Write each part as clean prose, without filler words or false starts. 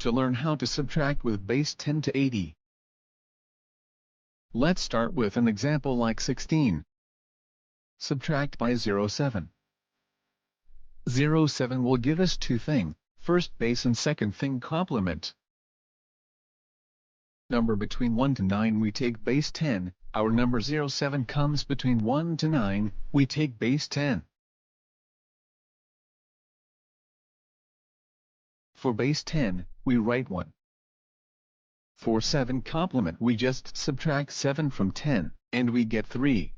to learn how to subtract with base 10 to 80. Let's start with an example like 16. Subtract by 0.7. 0.7 will give us two things, first base and second thing complement. Number between 1 to 9 we take base 10, our number 0.7 comes between 1 to 9, we take base 10. For base 10, we write 1. For 7 complement we just subtract 7 from 10, and we get 3.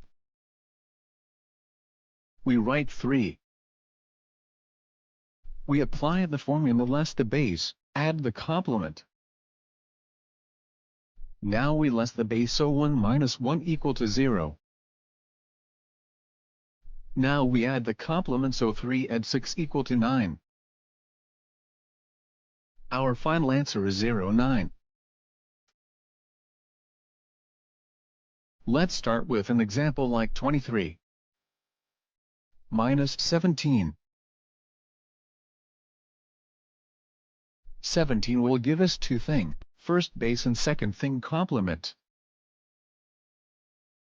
We write 3. We apply the formula less the base, add the complement. Now we less the base, so 1 minus 1 equal to 0. Now we add the complement, so 3 add 6 equal to 9. Our final answer is 0.9. Let's start with an example like 23. Minus 17. 17 will give us two things, first base and second thing complement.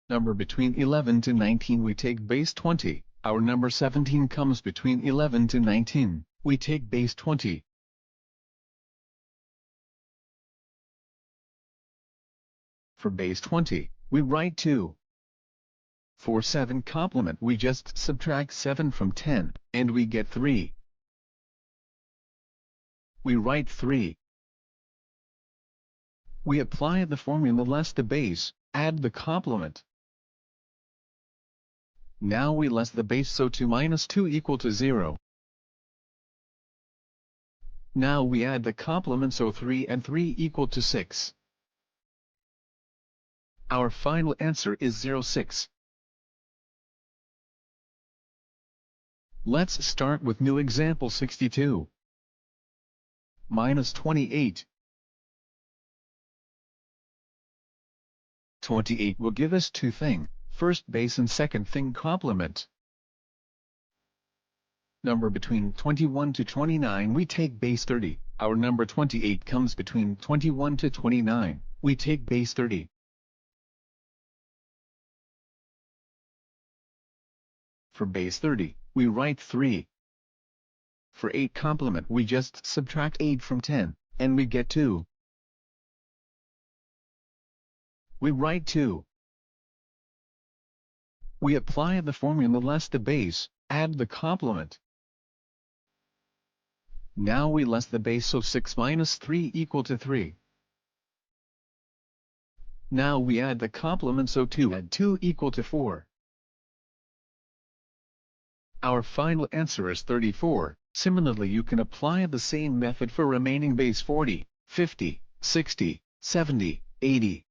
Number between 11 to 19 we take base 20, our number 17 comes between 11 to 19, we take base 20. For base 20, we write 2. For 7 complement we just subtract 7 from 10, and we get 3. We write 3. We apply the formula less the base, add the complement. Now we less the base, so 2 minus 2 equal to 0. Now we add the complement, so 3 and 3 equal to 6. Our final answer is 0.6. Let's start with new example 62. Minus 28. 28 will give us two things, first base and second thing complement. Number between 21 to 29 we take base 30, our number 28 comes between 21 to 29, we take base 30. For base 30, we write 3. For 8 complement we just subtract 8 from 10, and we get 2. We write 2. We apply the formula less the base, add the complement. Now we less the base, so 6 minus 3 equal to 3. Now we add the complement, so 2 add 2 equal to 4. Our final answer is 34. Similarly, you can apply the same method for remaining base 40, 50, 60, 70, 80.